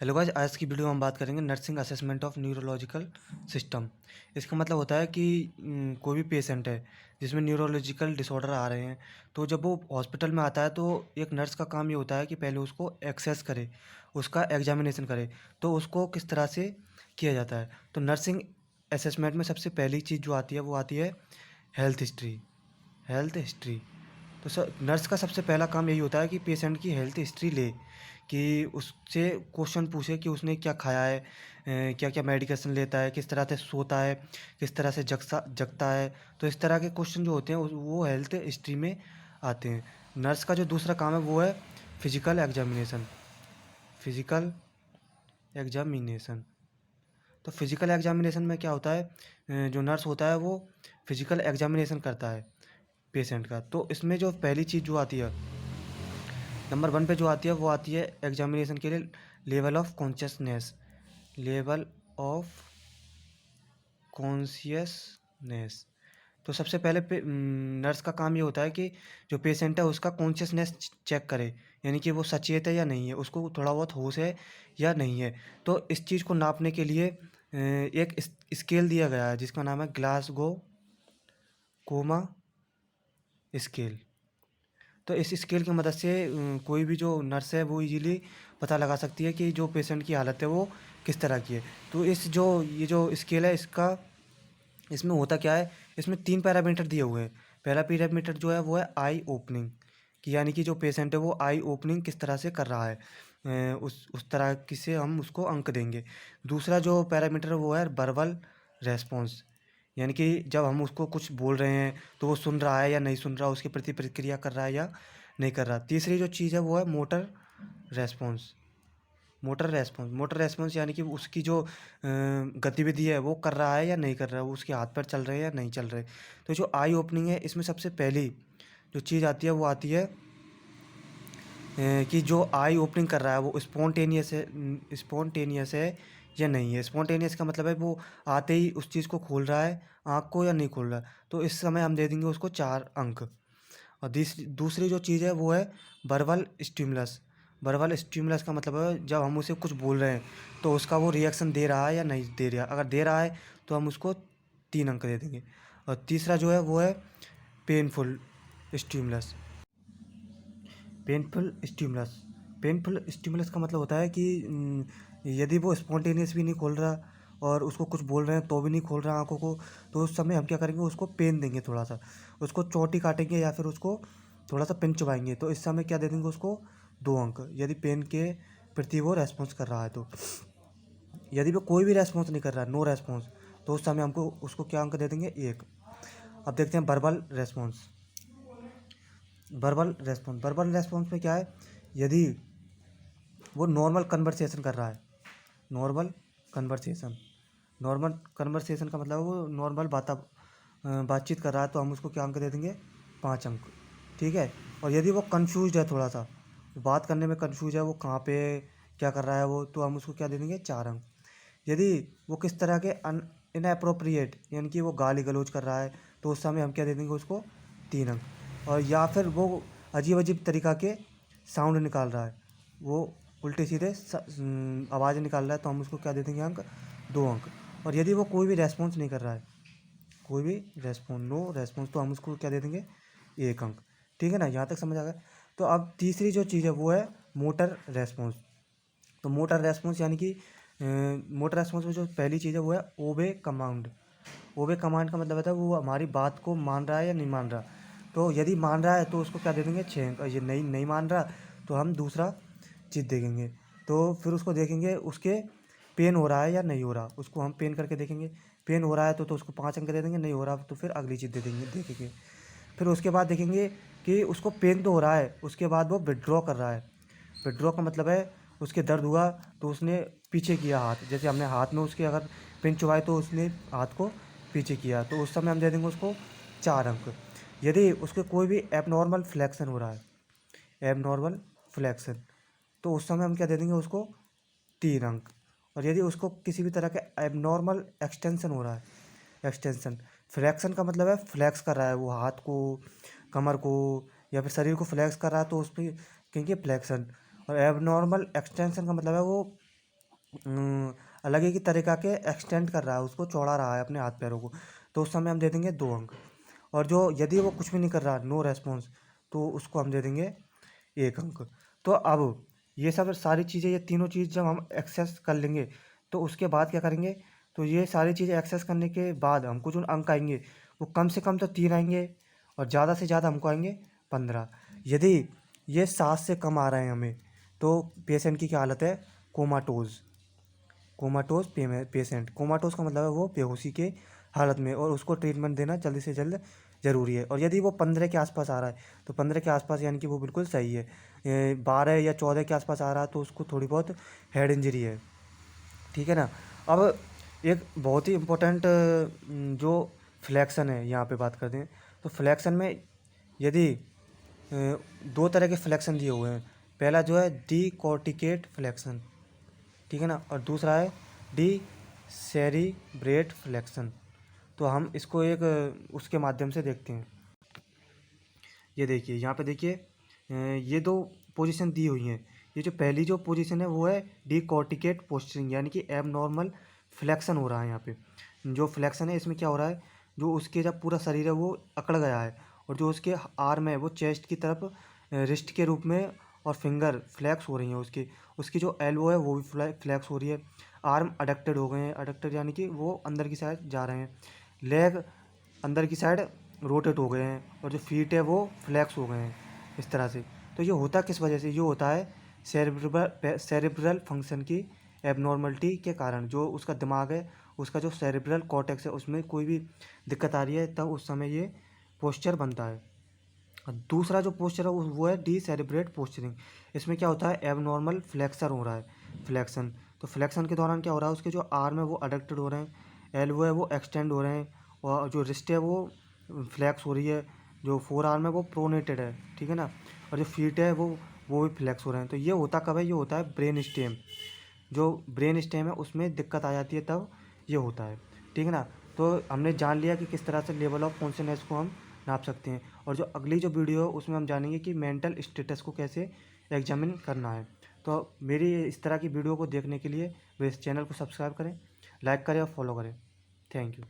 Hello guys, आज की video में हम बात करेंगे nursing assessment of neurological system. इसका मतलब होता है कि कोई भी पेशेंट है जिसमें न्यूरोलॉजिकल डिसऑर्डर आ रहे हैं, तो जब वो हॉस्पिटल में आता है तो एक नर्स का काम ये होता है कि पहले उसको एक्सेस करे, उसका एग्जामिनेशन करे। तो उसको किस तरह से किया जाता है, तो नर्सिंग असेसमेंट में सबसे पहली चीज़ जो आती है वो आती है हेल्थ हिस्ट्री। हेल्थ हिस्ट्री तो सर नर्स का सबसे पहला काम यही होता है कि पेशेंट की हेल्थ हिस्ट्री ले, कि उससे क्वेश्चन पूछे कि उसने क्या खाया है, क्या क्या मेडिकेशन लेता है, किस तरह से सोता है, किस तरह से जगता जगता है। तो इस तरह के क्वेश्चन जो होते हैं वो हेल्थ हिस्ट्री में आते हैं। नर्स का जो दूसरा काम है वो है फिजिकल एग्जामिनेशन। फिजिकल एग्जामिनेशन तो फिजिकल एग्जामिनेशन में क्या होता है, जो नर्स होता है वो फिजिकल एग्जामिनेशन करता है पेशेंट का। तो इसमें जो पहली चीज़ जो आती है, नंबर वन पे जो आती है वो आती है एग्जामिनेशन के लिए level of consciousness. Level of consciousness तो सबसे पहले नर्स का काम ये होता है कि जो पेशेंट है उसका कॉन्शियसनेस चेक करे, यानी कि वो सचेत है या नहीं है, उसको थोड़ा बहुत होश है या नहीं है। तो इस चीज़ को नापने के लिए एक स्केल दिया गया है जिसका नाम है ग्लासगो कोमा स्केल। तो इस स्केल की मदद से कोई भी जो नर्स है वो इजीली पता लगा सकती है कि जो पेशेंट की हालत है वो किस तरह की है। तो ये जो स्केल है इसका, इसमें होता क्या है, इसमें 3 पैरामीटर दिए हुए हैं। पहला पैरामीटर जो है वो है आई ओपनिंग, कि यानी कि जो पेशेंट है वो आई ओपनिंग किस तरह से कर रहा है, उस तरह की से हम उसको अंक देंगे। दूसरा जो पैरामीटर है वो है वर्बल रेस्पॉन्स, यानी कि जब हम उसको कुछ बोल रहे हैं तो वो सुन रहा है या नहीं सुन रहा, उसके प्रति प्रतिक्रिया कर रहा है या नहीं कर रहा। तीसरी जो चीज़ है वो है मोटर रेस्पॉन्स। मोटर रेस्पॉन्स यानी कि उसकी जो गतिविधि है वो कर रहा है या नहीं कर रहा है, वो उसके हाथ पैर चल रहे हैं या नहीं चल रहे। तो जो आई ओपनिंग है इसमें सबसे पहली जो चीज़ आती है वो आती है कि जो आई ओपनिंग कर रहा है वो स्पॉन्टेनियस है या नहीं है। स्पॉन्टेनियस का मतलब है वो आते ही उस चीज़ को खोल रहा है आँख को या नहीं खोल रहा है। तो इस समय हम दे देंगे उसको 4 अंक। और दूसरी जो चीज़ है वो है वर्बल स्टिमुलस। वर्बल स्टिमुलस का मतलब है जब हम उसे कुछ बोल रहे हैं तो उसका वो रिएक्शन दे रहा है या नहीं दे रहा। अगर दे रहा है तो हम उसको 3 अंक दे देंगे। और तीसरा जो है वो है painful stimulus. Painful stimulus painful stimulus का मतलब होता है कि यदि वो स्पॉन्टेनियस भी नहीं खोल रहा और उसको कुछ बोल रहे हैं तो भी नहीं खोल रहा आंखों को, तो उस समय हम क्या करेंगे, उसको पेन देंगे, थोड़ा सा उसको चोटी काटेंगे या फिर उसको थोड़ा सा पेन चुभाएंगे। तो इस समय क्या दे देंगे उसको 2 अंक, यदि पेन के प्रति वो रेस्पॉन्स कर रहा है। तो यदि वो कोई भी रेस्पॉन्स नहीं कर रहा है, नो रेस्पॉन्स, तो उस समय हमको उसको क्या अंक दे देंगे, 1। अब देखते हैं वर्बल रेस्पॉन्स। वर्बल रेस्पॉन्स में क्या है, यदि वो नॉर्मल कन्वर्सेशन कर रहा है, नॉर्मल कन्वर्सेशन नॉर्मल कन्वर्सेशन का मतलब है वो नॉर्मल बातचीत कर रहा है, तो हम उसको क्या अंक दे देंगे, 5 अंक। ठीक है। और यदि वो कन्फ्यूज है, थोड़ा सा बात करने में कन्फ्यूज है, वो कहाँ पे क्या कर रहा है वो, तो हम उसको क्या दे देंगे, 4 अंक। यदि वो किस तरह के इनअप्रोप्रिएट यानी कि वो गाली गलौज कर रहा है, तो उस समय हम क्या दे देंगे उसको, 3 अंक। और या फिर वो अजीब अजीब तरीक़ा के साउंड निकाल रहा है, वो उल्टे सीधे आवाज़ निकाल रहा है, तो हम उसको क्या दे देंगे, अंक 2 अंक। और यदि वो कोई भी रेस्पॉन्स नहीं कर रहा है, कोई भी रेस्पॉन्स नो रेस्पॉन्स, तो हम उसको क्या दे देंगे, 1 अंक। ठीक है ना, यहाँ तक समझ आ गया। तो अब तीसरी जो चीज़ है वो है मोटर रेस्पॉन्स। तो मोटर रेस्पॉन्स यानी कि मोटर रेस्पॉन्स में जो पहली चीज़ है वो है ओबे कमांड। ओबे कमांड का मतलब होता है वो हमारी बात को मान रहा है या नहीं मान रहा। तो यदि मान रहा है तो उसको क्या दे देंगे, 6 अंक। और ये नहीं मान रहा तो हम दूसरा चीज़ देखेंगे। तो फिर उसको देखेंगे उसके पेन हो रहा है या नहीं हो रहा, उसको हम पेन करके देखेंगे। पेन हो रहा है तो उसको 5 अंक दे देंगे, नहीं हो रहा तो फिर अगली चीज़ दे देंगे देखेंगे। फिर उसके बाद देखेंगे कि उसको पेन तो हो रहा है, उसके बाद वो विड्रॉ कर रहा है। विड्रॉ का मतलब है उसके दर्द हुआ तो उसने पीछे किया हाथ, जैसे हमने हाथ में उसके अगर पिन चुभाई तो उसने हाथ को पीछे किया, तो उस समय हम दे देंगे उसको 4 अंक। यदि उसके कोई भी एबनॉर्मल फ्लैक्शन हो रहा है, एबनॉर्मल फ्लैक्शन, तो उस समय हम क्या दे देंगे उसको, 3 अंक। और यदि उसको किसी भी तरह का एबनॉर्मल एक्सटेंशन हो रहा है, एक्सटेंशन फ्लैक्शन का मतलब है फ्लैक्स कर रहा है वो हाथ को, कमर को या फिर शरीर को फ्लैक्स कर रहा है, तो उस पर कहेंगे फ्लैक्शन। और एबनॉर्मल एक्सटेंशन का मतलब है वो अलग ही तरीका के एक्सटेंड कर रहा है, उसको चौड़ा रहा है अपने हाथ पैरों को, तो उस समय हम दे देंगे 2 अंक। और जो यदि वो कुछ भी नहीं कर रहा, नो रेस्पॉन्स, तो उसको हम दे देंगे 1 अंक। तो अब ये सब सारी चीज़ें, ये तीनों चीज़ जब हम एक्सेस कर लेंगे तो उसके बाद क्या करेंगे, तो ये सारी चीज़ें एक्सेस करने के बाद हमको जो अंक आएंगे वो कम से कम तो 3 आएंगे और ज़्यादा से ज़्यादा हमको आएंगे 15। यदि ये 7 से कम आ रहे हैं हमें, तो पेशेंट की क्या हालत है, कोमाटोज। कोमाटोज पेशेंट, कोमाटोज का मतलब है वो बेहोशी के हालत में, और उसको ट्रीटमेंट देना जल्दी से जल्द ज़रूरी है। और यदि वो 15 के आसपास आ रहा है, तो 15 के आसपास यानी कि वो बिल्कुल सही है। 12 या 14 के आसपास आ रहा है तो उसको थोड़ी बहुत हेड इंजरी है, ठीक है ना। अब एक बहुत ही इम्पोर्टेंट जो फ्लैक्शन है यहाँ पे बात करते हैं, तो फ्लैक्शन में यदि 2 तरह के फ्लैक्शन दिए हुए हैं। पहला जो है डी कॉर्टिकेट फ्लैक्शन, ठीक है ना, और दूसरा है डी सेरिब्रेट फ्लैक्शन। तो हम इसको एक उसके माध्यम से देखते हैं। ये देखिए यहाँ पे देखिए, ये 2 पोजीशन दी हुई हैं। ये जो पहली जो पोजीशन है वो है डी कॉर्टिकेट पोस्चरिंग, यानी कि एब नॉर्मल फ्लैक्शन हो रहा है। यहाँ पे जो फ्लैक्शन है इसमें क्या हो रहा है, जो उसके जब पूरा शरीर है वो अकड़ गया है, और जो उसके आर्म है वो चेस्ट की तरफ रिस्ट के रूप में, और फिंगर फ्लैक्स हो रही हैं उसकी। उसकी जो एल्बो है वो भी फ्लैक्स हो रही है। आर्म अडक्टेड हो गए हैं, अडक्टेड यानी कि वो अंदर की साइड जा रहे हैं। लेग अंदर की साइड रोटेट हो गए हैं, और जो फीट है वो फ्लैक्स हो गए हैं इस तरह से। तो ये होता किस वजह से, ये होता है सेरेब्रल फंक्शन की एबनॉर्मलिटी के कारण। जो उसका दिमाग है, उसका जो सेरेब्रल कॉर्टेक्स है उसमें कोई भी दिक्कत आ रही है, तब उस समय ये पोस्चर बनता है। और दूसरा जो पोस्चर है वो है डी सेरेब्रेट पोस्चरिंग। इसमें क्या होता है, एबनॉर्मल फ्लेक्सर हो रहा है, फ्लेक्शन। तो फ्लेक्शन के दौरान क्या हो रहा है, उसके जो आर्म है वो अडक्टेड हो रहे हैं, एल्बो है वो एक्सटेंड हो रहे हैं, और जो रिस्ट है वो फ्लैक्स हो रही है, जो फोर आर्म है वो प्रोनेटेड है, ठीक है ना, और जो फीट है वो भी फ्लैक्स हो रहे हैं। तो ये होता कब है, ये होता है ब्रेन स्टेम। जो ब्रेन स्टेम है उसमें दिक्कत आ जाती है तब ये होता है, ठीक है ना। तो हमने जान लिया कि किस तरह से लेवल ऑफ कॉन्शियसनेस को हम नाप सकते हैं। और जो अगली जो वीडियो है उसमें हम जानेंगे कि मेंटल स्टेटस को कैसे एग्जामिन करना है। तो मेरी इस तरह की वीडियो को देखने के लिए मेरे इस चैनल को सब्सक्राइब करें, लाइक करें और फॉलो करें। Thank you.